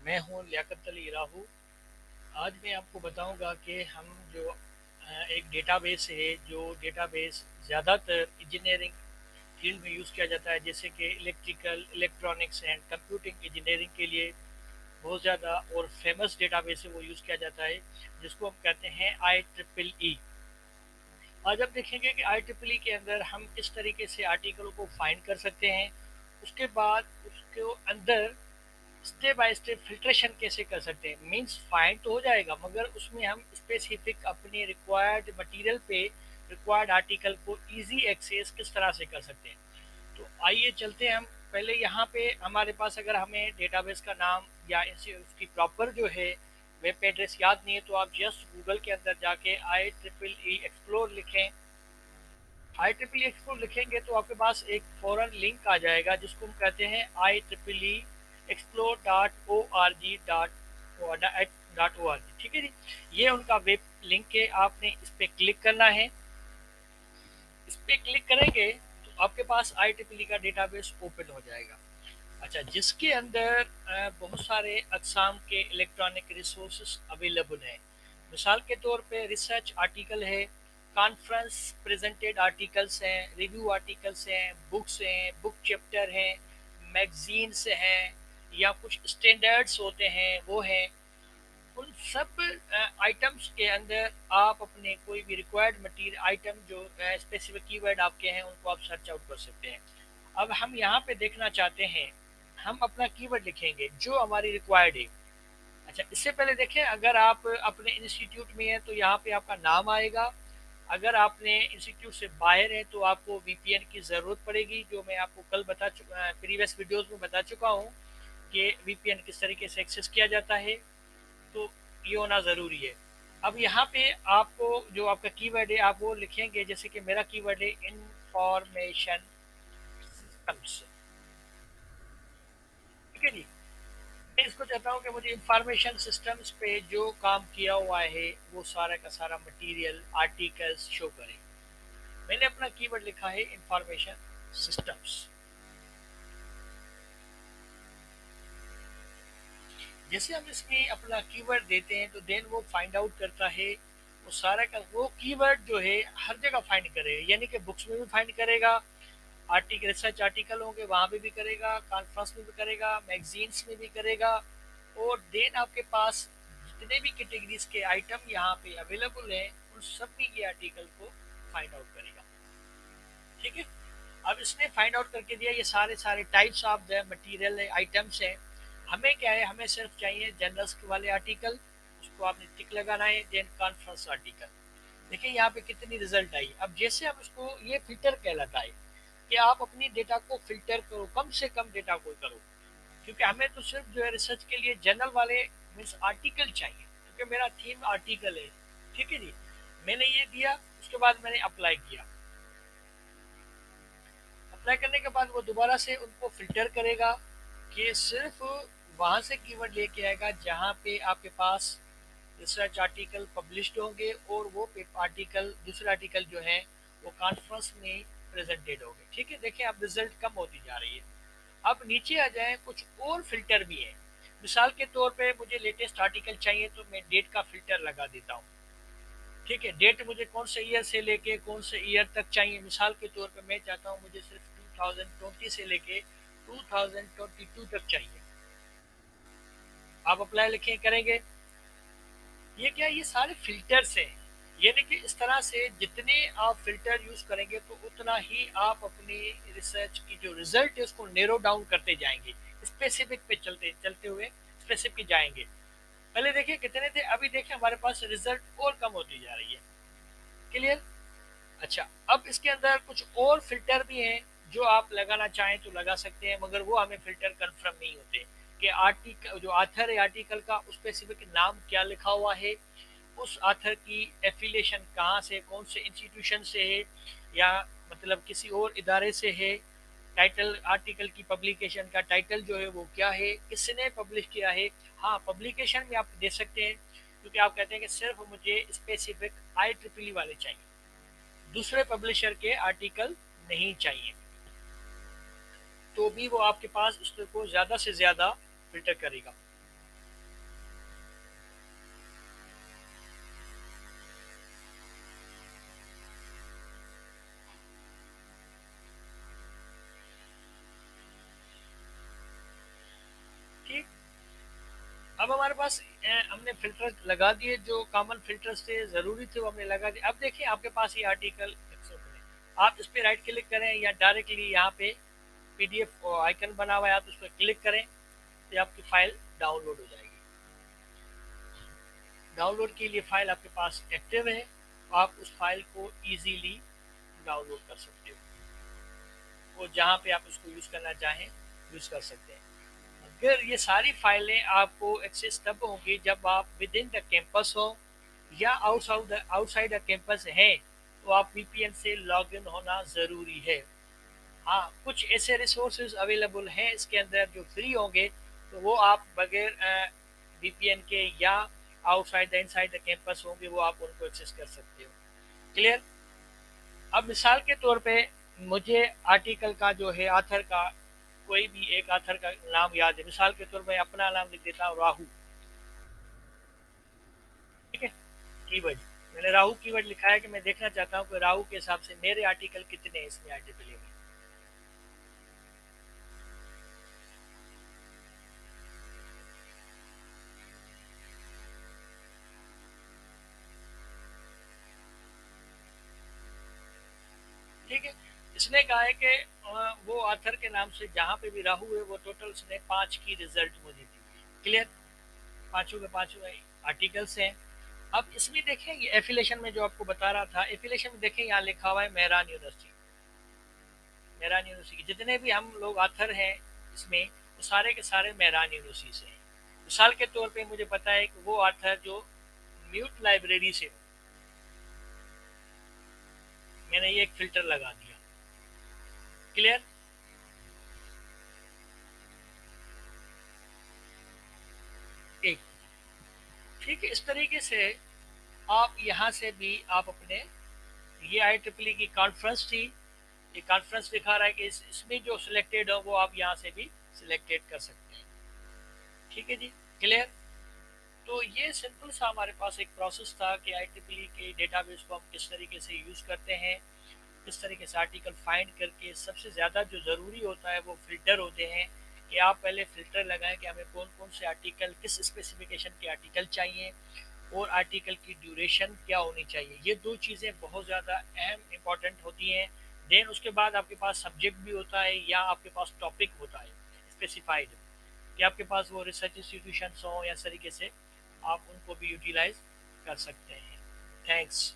मैं हूँ लियाकत अली राहू। आज मैं आपको बताऊंगा कि हम जो एक डेटाबेस है, जो डेटाबेस ज़्यादातर इंजीनियरिंग फील्ड में यूज़ किया जाता है, जैसे कि electrical, electronics and computing engineering के लिए बहुत ज़्यादा और फेमस डेटाबेस है, वो यूज़ किया जाता है, जिसको हम कहते हैं आई ट्रिपल ई। आज आप देखेंगे कि आई ट्रिपल ई के अंदर हम किस तरीके से आर्टिकलों को फाइंड कर सकते हैं। उसके बाद उसके अंदर स्टेप बाय स्टेप फिल्ट्रेशन कैसे कर सकते हैं। मींस फाइंड तो हो जाएगा, मगर उसमें हम स्पेसिफिक अपने रिक्वायर्ड मटेरियल पे रिक्वायर्ड आर्टिकल को इजी एक्सेस किस तरह से कर सकते हैं। तो आइए चलते हैं हम पहले यहाँ पे। हमारे पास अगर हमें डेटाबेस का नाम या उसकी प्रॉपर जो है वेब एड्रेस याद नहीं है, तो आप जस्ट गूगल के अंदर जाके आई ट्रिपल ई एक्सप्लोर लिखें। आई ट्रिपल ई एक्सप्लोर लिखेंगे तो आपके पास एक फॉरन लिंक आ जाएगा, जिसको हम कहते हैं I triple E explore dot O R G dot O R G. ठीक है जी, ये उनका वेब लिंक है। आपने इस पर क्लिक करना है। इस पर क्लिक करेंगे तो आपके पास आई ट्रिपल ई का डेटाबेस ओपन हो जाएगा। अच्छा, जिसके अंदर बहुत सारे अकसाम के इलेक्ट्रॉनिक रिसोर्स अवेलेबल हैं। मिसाल के तौर पे रिसर्च आर्टिकल है, कॉन्फ्रेंस प्रेजेंटेड आर्टिकल्स हैं, रिव्यू आर्टिकल्स हैं, बुक्स हैं, बुक चैप्टर हैं, मैगजीन्स हैं, या कुछ स्टैंडर्ड्स होते हैं वो हैं। उन सब आइटम्स के अंदर आप अपने कोई भी रिक्वायर्ड मटीरियल आइटम जो स्पेसिफिक कीवर्ड आपके हैं, उनको आप सर्च आउट कर सकते हैं। अब हम यहाँ पे देखना चाहते हैं, हम अपना कीवर्ड लिखेंगे जो हमारी रिक्वायर्ड है। अच्छा, इससे पहले देखें, अगर आप अपने इंस्टीट्यूट में हैं तो यहाँ पे आपका नाम आएगा। अगर आपने इंस्टीट्यूट से बाहर है तो आपको वीपीएन की ज़रूरत पड़ेगी, जो मैं आपको कल बता चुका, प्रीवियस वीडियोस में बता चुका हूँ कि वीपीएन किस तरीके से एक्सेस किया जाता है। तो ये होना ज़रूरी है। अब यहाँ पे आपको जो आपका कीवर्ड है आप वो लिखेंगे, जैसे कि मेरा कीवर्ड है इंफॉर्मेशन सिस्टम्स। ठीक है जी, मैं इसको चाहता हूँ कि मुझे इंफॉर्मेशन सिस्टम्स पे जो काम किया हुआ है वो सारा का सारा मटेरियल आर्टिकल्स शो करे। मैंने अपना कीवर्ड लिखा है इंफॉर्मेशन सिस्टम्स। जैसे हम इसमें अपना कीवर्ड देते हैं तो देन वो फाइंड आउट करता है, वो सारा का वो कीवर्ड जो है हर जगह फाइंड करेगा, यानी कि बुक्स में भी फाइंड करेगा, आर्टिकल रिसर्च आर्टिकल होंगे वहाँ पे भी करेगा, कॉन्फ्रेंस में भी करेगा, मैगजीन्स में भी करेगा। और देन आपके पास जितने भी कैटेगरीज के आइटम यहाँ पे अवेलेबल हैं, उन सब में ये आर्टिकल को फाइंड आउट करेगा। ठीक है, अब इसने फाइंड आउट करके दिया ये सारे सारे types of the material items हैं। हमें क्या है, हमें सिर्फ चाहिए जनरल्स वाले आर्टिकल, उसको आपने टिक लगाना है। Then conference article. देखिए यहाँ पे कितनी रिजल्ट आई। अब जैसे हम उसको, ये फिल्टर कहलाता है कि आप अपनी डेटा को फिल्टर करो, कम से कम डेटा को करो, क्योंकि हमें तो सिर्फ जो है रिसर्च के लिए जर्नल वाले मीन्स आर्टिकल चाहिए, क्योंकि मेरा थीम आर्टिकल है। ठीक है जी, मैंने ये दिया, उसके बाद मैंने अप्लाई किया। अप्लाई करने के बाद वो दोबारा से उनको फिल्टर करेगा कि सिर्फ वहाँ से कीवर्ड लेके आएगा जहाँ पे आपके पास रिसर्च आर्टिकल पब्लिश्ड होंगे, और वो आर्टिकल, दूसरे आर्टिकल जो है वो कॉन्फ्रेंस में प्रेजेंटेड होंगे। ठीक है, देखें अब रिजल्ट कम होती जा रही है। अब नीचे आ जाए, कुछ और फिल्टर भी है। मिसाल के तौर पे मुझे लेटेस्ट आर्टिकल चाहिए तो मैं डेट का फिल्टर लगा देता हूँ। ठीक है, डेट मुझे कौन से ईयर से लेके कौन से ईयर तक चाहिए। मिसाल के तौर पे मैं चाहता हूँ मुझे सिर्फ 2020 से लेके 2022 तक चाहिए। आप अप्लाई लिखें करेंगे। ये क्या, ये सारे फिल्टर्स हैं। यानी कि इस तरह से जितने आप फिल्टर यूज करेंगे तो उतना ही आप अपनी रिसर्च की जो रिजल्ट है उसको नेरो डाउन करते जाएंगे, स्पेसिफिक पे चलते चलते हुए स्पेसिफिक जाएंगे। पहले देखिए कितने थे, अभी देखिए हमारे पास रिजल्ट और कम होती जा रही है। क्लियर। अच्छा, अब इसके अंदर कुछ और फिल्टर भी हैं, जो आप लगाना चाहें तो लगा सकते हैं, मगर वो हमें फिल्टर कंफर्म नहीं होते कि आर्टिकल जो आथर है आर्टिकल का उस स्पेसिफिक नाम क्या लिखा हुआ है, उस आथर की एफिलिएशन कहाँ से, कौन से इंस्टीट्यूशन से है, या मतलब किसी और इदारे से है। टाइटल आर्टिकल की पब्लिकेशन का टाइटल जो है वो क्या है, किसने पब्लिश किया है। हाँ, पब्लिकेशन भी आप दे सकते हैं, क्योंकि आप कहते हैं कि सिर्फ मुझे स्पेसिफिक आई ट्रिपल वाले चाहिए, दूसरे पब्लिशर के आर्टिकल नहीं चाहिए, तो भी वो आपके पास उसको ज़्यादा से ज़्यादा फिल्टर करेगा। अब हमारे पास हमने फ़िल्टर लगा दिए, जो कॉमन फ़िल्टर्स थे, ज़रूरी थे, वो हमने लगा दिए। अब देखिए आपके पास ये आर्टिकल एक्सेप्ट करें, आप इस पे राइट क्लिक करें या डायरेक्टली यहाँ पे पीडीएफ आइकन बना हुआ है, आप उस पर क्लिक करें तो आपकी फ़ाइल डाउनलोड हो जाएगी। डाउनलोड के लिए फ़ाइल आपके पास एक्टिव है, आप उस फाइल को ईजीली डाउनलोड कर सकते हो और जहाँ पे आप उसको यूज़ करना चाहें यूज़ कर सकते हैं। अगर ये सारी फाइलें आपको एक्सेस तब होंगी जब आप विद इन द कैंपस हो या आउटसाइड द कैंपस हैं, तो आप वीपीएन से लॉग इन होना ज़रूरी है। हाँ, कुछ ऐसे रिसोर्सेज अवेलेबल हैं इसके अंदर जो फ्री होंगे, तो वो आप बगैर वीपीएन के या outside the inside the campus होंगे, वो आप उनको एक्सेस कर सकते हो। क्लियर? अब मिसाल के तौर पे मुझे आर्टिकल का जो है ऑथर का कोई भी एक ऑथर का नाम याद है, मिसाल के तौर पे अपना नाम लिख देता हूँ राहु। ठीक है, कीवर्ड मैंने राहु कीवर्ड लिखा है कि मैं देखना चाहता हूँ कि राहु के हिसाब से मेरे आर्टिकल कितने हैं इसमें आर्टिकल में। ठीक है, इसने कहा है कि वो ऑथर के नाम से जहाँ पे भी राहु है वो टोटल उसने 5 की रिजल्ट मुझे दी। क्लियर? पांचों के पांचों आर्टिकल्स हैं। अब इसमें देखें ये एफिलेशन में जो आपको बता रहा था, एफिलेशन में देखें यहाँ लिखा हुआ है मेहरान यूनिवर्सिटी। मेहरान यूनिवर्सिटी जितने भी हम लोग ऑथर हैं इसमें, वो सारे के सारे मेहरान यूनिवर्सिटी से हैं। मिसाल के तौर पे मुझे पता है कि वो ऑथर जो म्यूट लाइब्रेरी से, मैंने ये एक फिल्टर लगा दिया। क्लियर? एक ठीक है, इस तरीके से आप यहाँ से भी आप अपने, ये आई ट्रिपल की कॉन्फ्रेंस थी, ये कॉन्फ्रेंस दिखा रहा है कि इसमें जो सिलेक्टेड हो वो आप यहाँ से भी सिलेक्टेड कर सकते हैं। ठीक है जी, क्लियर? तो ये सिंपल सा हमारे पास एक प्रोसेस था कि आई ट्रिपल के डेटाबेस को हम किस तरीके से यूज़ करते हैं, किस तरीके से आर्टिकल फाइंड करके। सबसे ज़्यादा जो ज़रूरी होता है वो फ़िल्टर होते हैं, कि आप पहले फ़िल्टर लगाएं कि हमें कौन कौन से आर्टिकल, किस स्पेसिफिकेशन के आर्टिकल चाहिए और आर्टिकल की ड्यूरेशन क्या होनी चाहिए। ये दो चीज़ें बहुत ज़्यादा अहम इम्पॉर्टेंट होती हैं। देन उसके बाद आपके पास सब्जेक्ट भी होता है या आपके पास टॉपिक होता है स्पेसिफाइड, कि आपके पास वो रिसर्च इंस्टीट्यूशन हों या इस तरीके से आप उनको भी यूटिलाइज कर सकते हैं। थैंक्स।